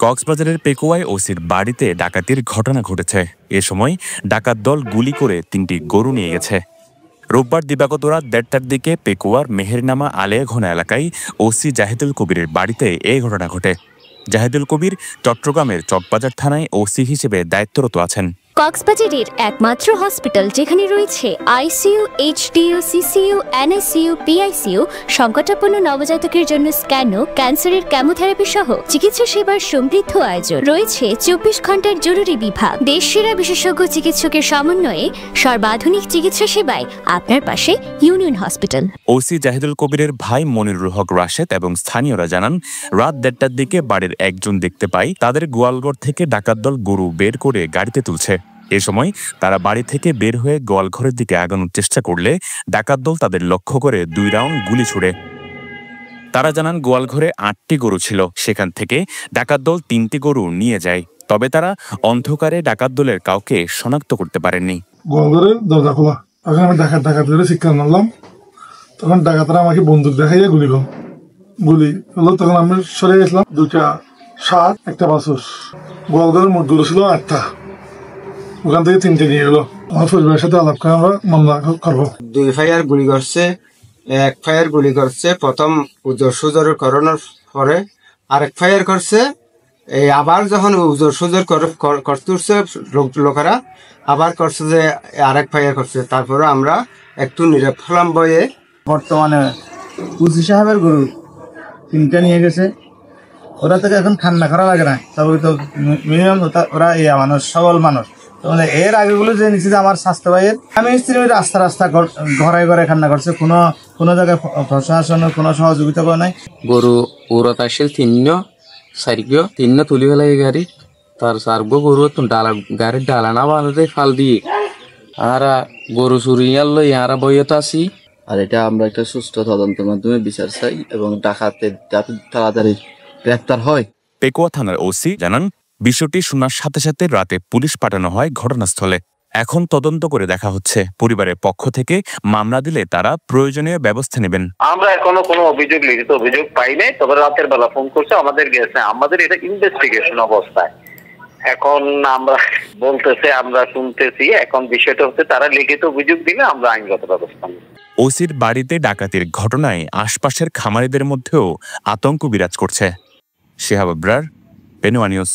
কক্সবাজারের পেকুয়ায় ওসির বাড়িতে ডাকাতির ঘটনা ঘটেছে। এ সময় ডাকাত দল গুলি করে ৩টি গরু নিয়ে গেছে। রোববার দিবাগত রাত ১:৩০টার দিকে পেকুয়ার মেহেরনামা আলেয়াঘোনা এলাকায় ওসি জাহিদুল কবিরের বাড়িতে এই ঘটনা ঘটে। জাহিদুল কবির চট্টগ্রামের চকবাজার থানায় ওসি হিসেবে দায়িত্বরত আছেন। কক্সবাজারের একমাত্র হসপিটাল যেখানে রয়েছে ICU, HDU, CCU, NICU, PICU, সংকটাপন্ন নবজাতকের জন্য স্ক্যানো, ক্যান্সারের কেমোথেরাপি সহ চিকিৎসা সেবার সমৃদ্ধ আয়োজন। রয়েছে ২৪ ঘন্টার জরুরি বিভাগ। দেশসেরা বিশেষজ্ঞ চিকিৎসকের সমন্বয়ে সর্বাধুনিক চিকিৎসা সেবায় আপনার পাশে ইউনিয়ন হসপিটাল। ওসি জাহিদুল কবিরের ভাই মনিরুল হক রাশেদ এবং স্থানীয়রা জানান, রাত ১:৩০টার দিকে বাড়ির একজন দেখতে পায় তাদের গোয়ালঘর থেকে ডাকাত দল গরু বের করে গাড়িতে তুলছে। এ সময় তারা বাড়ি থেকে বের হয়ে গোয়ালঘরের দিকে আগানোর চেষ্টা করলে ডাকাত দল তাদের লক্ষ্য করে ২ রাউন্ড গুলি ছুড়ে। তারা জানান, গোয়ালঘরে ৮টি গরু ছিল, সেখান থেকে ডাকাত দল ৩টি গরু নিয়ে যায়। তবে তারা অন্ধকারে ডাকাত দলের কাউকে শনাক্ত করতে পারেননি। গোয়ালঘরের দরজা খোলা, তখন আমি ডাকাত ধরে শিক্ষা মারলাম। তখন ডাকাতরা আমাকে বন্দুক দেখাইয়া গুলি হলো। তখন আমি সরে গেছিলাম। 2টা ষাঁড়, একটা বাছুর। গোয়ালঘরের মোট গরু ছিল 8টা, ওখান থেকে 3টে নিয়ে গেলো। আমার পরিবারের সাথে আলাপ করে আমরা মামলা করবো। 2 ফায়ার গুলি করছে, 1 ফায়ার গুলি করছে প্রথম উজর করানোর পরে, আরেক ফায়ার করছে। এই আবার যখন উজর করতেছে লোকেরা, আবার করছে যে আরেক ফায়ার করছে। তারপরে আমরা একটু নীরব হলাম বয়ে। বর্তমানে উজি সাহেবের গরু 3টা নিয়ে গেছে। ওরা থেকে এখন খান্না করা লাগে না, তবে তো মিনিমাম ওরা মানুষ, সবল মানুষ। এর আগেগুলো যে নিচে আমার স্বাস্থ্য ভাইয়ের আমি স্ত্রী রাস্তা ঘরে খান্না করছে, কোনো জায়গায় প্রশাসনের কোনো সহযোগিতা করে নাই। গরু উড়ত আসছিল 3 তুলি ফেলে গাড়ি, তার সারগো গরু গাড়ির ডালা না বানাতে ফাল দিয়ে আর গরু চুরি আনলো, ইয়ারা বইয়ে তো আসি। আর এটা আমরা একটা সুষ্ঠু তদন্তের মাধ্যমে বিচার চাই এবং ডাকাতের যাতে তাড়াতাড়ি গ্রেপ্তার হয়। পেকুয়া থানার ওসি জানান, বিষয়টি শোনার সাথে সাথে রাতে পুলিশ পাঠানো হয় ঘটনাস্থলে। এখন তদন্ত করে দেখা হচ্ছে। পরিবারের পক্ষ থেকে মামলা দিলে তারা প্রয়োজনীয় ব্যবস্থা নেবেন। আমরা এখনো কোনো লিখিত অভিযোগ পাই নাই, তবে রাতের বেলা ফোন করছে, আমাদের গেছে, আমাদের এটা ইনভেস্টিগেশন অবস্থায়। এখন আমরা বলতেছে, আমরা শুনতেছি। এখন বিষয়টা হচ্ছে তারা লিখিত অভিযোগ দিলে আমরা আইনগত ব্যবস্থা নেব। ওসির বাড়িতে ডাকাতির ঘটনায় আশপাশের খামারিদের মধ্যেও আতঙ্ক বিরাজ করছে। শিহাব আবরার, পেনুয়া নিউজ।